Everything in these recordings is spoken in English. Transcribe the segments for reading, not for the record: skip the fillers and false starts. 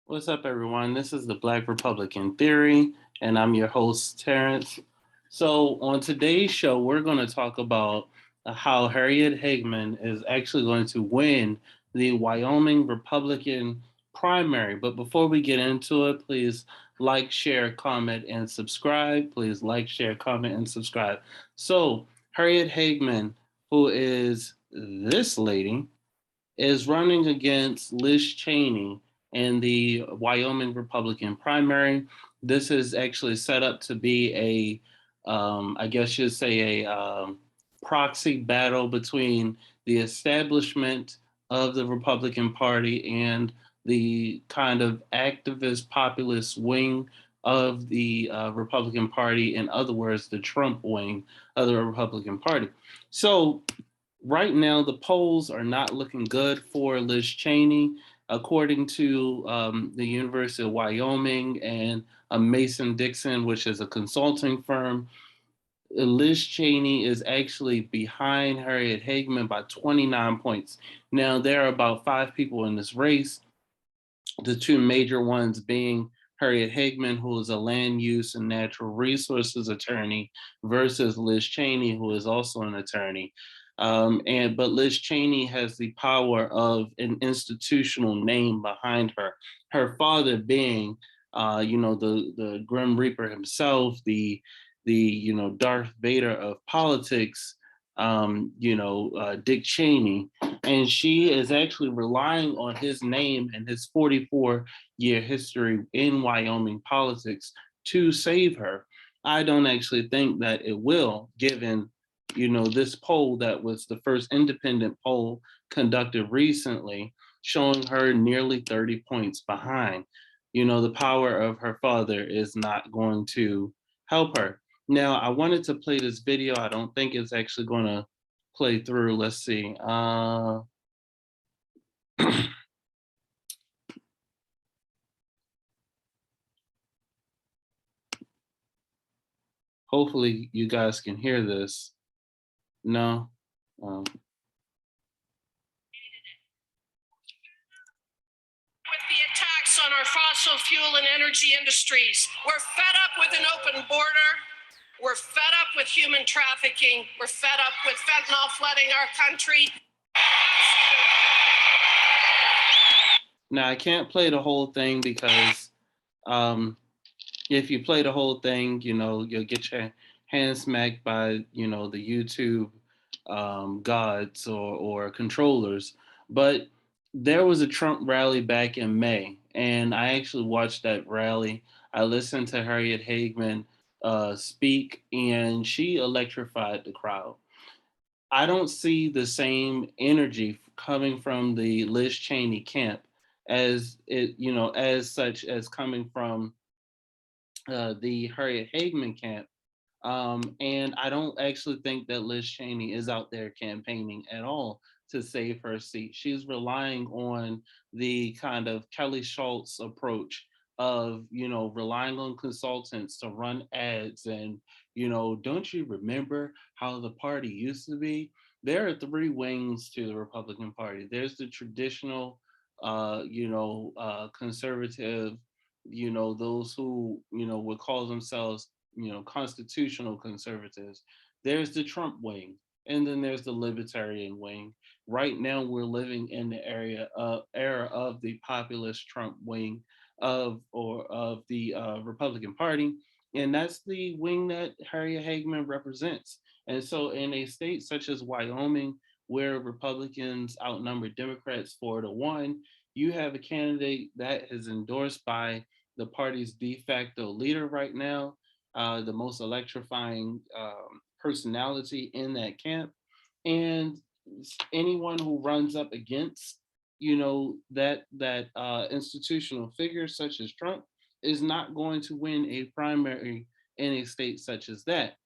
What's up, everyone? This is the Black Republican Theory, and I'm your host, Terrence. So, on today's show, we're going to talk about how Harriet Hageman is actually going to win the Wyoming Republican primary. But before we get into it, please like, share, comment, and subscribe. Please like, share, comment, and subscribe. So, Harriet Hageman, who is this lady, is running against Liz Cheney in the Wyoming Republican primary. This is actually set up to be I guess you'd say, proxy battle between the establishment of the Republican Party and the kind of activist populist wing of the Republican Party. In other words, the Trump wing of the Republican Party. So right now, the polls are not looking good for Liz Cheney. According to the University of Wyoming and Mason Dixon, which is a consulting firm, Liz Cheney is actually behind Harriet Hageman by 29 points. Now, there are about five people in this race, the two major ones being Harriet Hageman, who is a land use and natural resources attorney, versus Liz Cheney, who is also an attorney. But Liz Cheney has the power of an institutional name behind her. Her father being, the Grim Reaper himself, the Darth Vader of politics, Dick Cheney, and she is actually relying on his name and his 44-year history in Wyoming politics to save her. I don't actually think that it will, given this poll that was the first independent poll conducted recently, showing her nearly 30 points behind. The power of her father is not going to help her. Now, I wanted to play this video. I don't think it's actually going to play through. Let's see. Hopefully you guys can hear this. No? With the attacks on our fossil fuel and energy industries. We're fed up with an open border. We're fed up with human trafficking. We're fed up with fentanyl flooding our country. Now, I can't play the whole thing because if you play the whole thing, you'll get your hand smacked by, the YouTube gods or controllers. But there was a Trump rally back in May, and I actually watched that rally. I listened to Harriet Hageman speak, and she electrified the crowd. I don't see the same energy coming from the Liz Cheney camp as such as coming from the Harriet Hageman camp. And I don't actually think that Liz Cheney is out there campaigning at all to save her seat. She's relying on the kind of Kelly Schultz approach of, relying on consultants to run ads. And, don't you remember how the party used to be? There are three wings to the Republican Party. There's the traditional, conservative, those who, would call themselves constitutional conservatives. There's the Trump wing, and then there's the libertarian wing. Right now, we're living in the era of the populist Trump wing of the Republican Party, and that's the wing that Harriet Hageman represents. And so, in a state such as Wyoming, where Republicans outnumber Democrats 4-1, you have a candidate that is endorsed by the party's de facto leader right now, the most electrifying personality in that camp. And anyone who runs up against, that institutional figure such as Trump is not going to win a primary in a state such as that.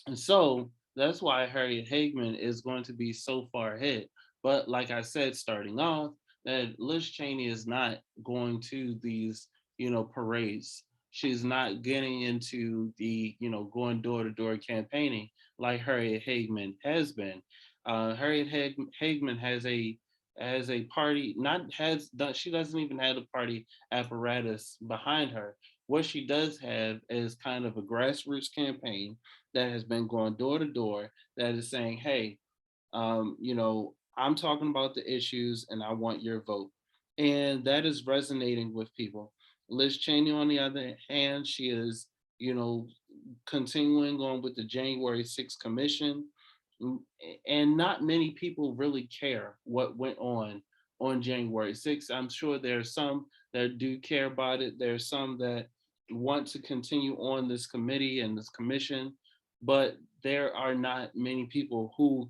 And so that's why Harriet Hageman is going to be so far ahead. But like I said, starting off, that Liz Cheney is not going to these, parades. She's not getting into the, going door to door campaigning like Harriet Hageman has been. Harriet Hageman has a as a party, she doesn't even have a party apparatus behind her. What she does have is kind of a grassroots campaign that has been going door to door, that is saying, hey, I'm talking about the issues and I want your vote. And that is resonating with people. Liz Cheney, on the other hand, she is, you know, continuing on with the January 6th commission. And not many people really care what went on January 6th. I'm sure there are some that do care about it. There's some that want to continue on this committee and this commission, but there are not many people who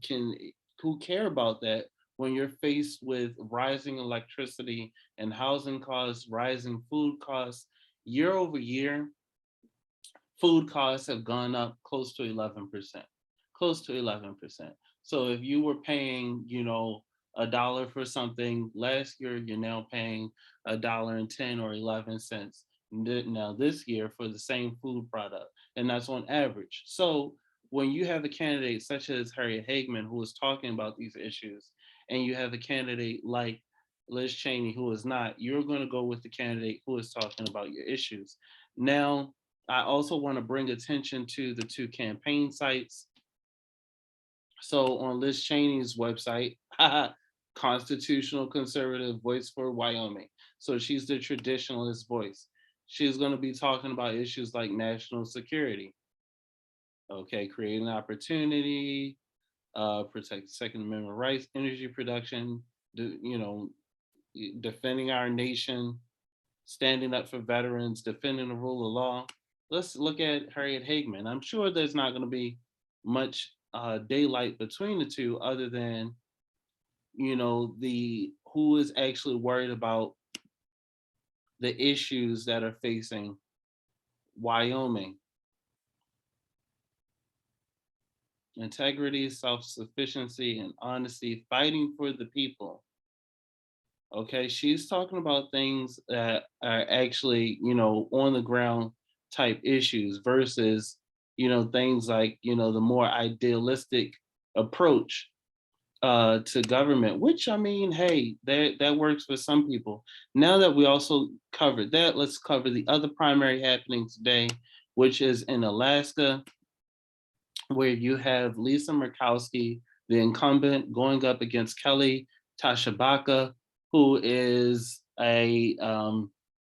care about that when you're faced with rising electricity and housing costs, rising food costs. Year over year, food costs have gone up close to 11%, close to 11%. So if you were paying, a dollar for something last year, you're now paying $1.10 or 11 cents now this year for the same food product, and that's on average. So when you have a candidate such as Harriet Hageman who is talking about these issues, and you have a candidate like Liz Cheney who is not, you're going to go with the candidate who is talking about your issues. Now, I also want to bring attention to the two campaign sites. So on Liz Cheney's website, Constitutional Conservative Voice for Wyoming. So she's the traditionalist voice. She's going to be talking about issues like national security, okay, creating opportunity, protect Second Amendment rights, energy production, defending our nation, standing up for veterans, defending the rule of law. Let's look at Harriet Hageman. I'm sure there's not going to be much daylight between the two, other than the who is actually worried about the issues that are facing Wyoming. Integrity, self-sufficiency, and honesty, fighting for the people. Okay, she's talking about things that are actually, on the ground type issues versus, things like, the more idealistic approach to government, which, I mean, hey, that works for some people. Now that we also covered that, let's cover the other primary happening today, which is in Alaska, where you have Lisa Murkowski, the incumbent, going up against Kelly Tashabaka, who is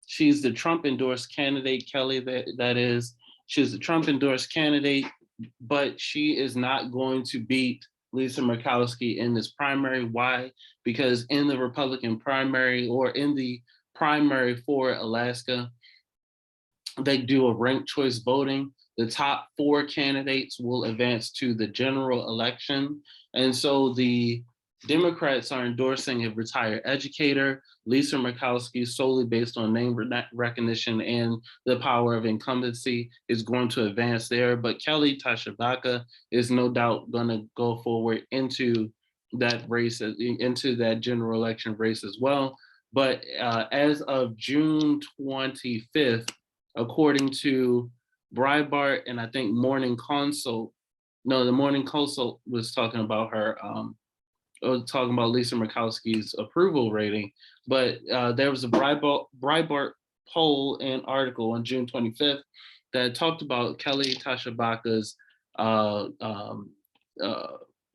she's the Trump endorsed candidate. Kelly, that is, she's the Trump endorsed candidate, but she is not going to beat Lisa Murkowski in this primary. Why? Because in the Republican primary, or in the primary for Alaska, they do a ranked choice voting. The top 4 candidates will advance to the general election. And so the Democrats are endorsing a retired educator, Lisa Murkowski, solely based on name recognition and the power of incumbency, is going to advance there. But Kelly Tashabaka is no doubt going to go forward into that race, into that general election race as well. But as of June 25th, according to Breitbart and I think Morning Consult, no, the Morning Consult was talking about her, talking about Lisa Murkowski's approval rating, but there was a Breitbart poll and article on June 25th that talked about Kelly Tashabaka's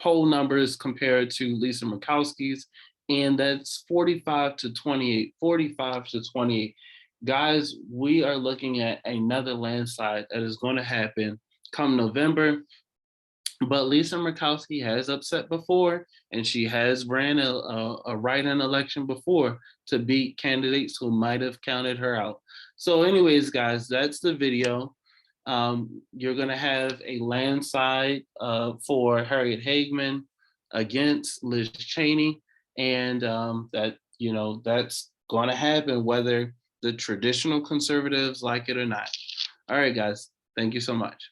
poll numbers compared to Lisa Murkowski's, and that's 45 to 28, 45 to 28. Guys, we are looking at another landslide that is going to happen come November. But Lisa Murkowski has upset before, and she has ran a write-in election before to beat candidates who might have counted her out. So anyways, guys, that's the video. You're going to have a landslide for Harriet Hageman against Liz Cheney, and that's going to happen whether the traditional conservatives like it or not. All right, guys, thank you so much.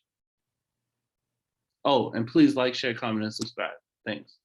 Oh, and please like, share, comment, and subscribe. Thanks.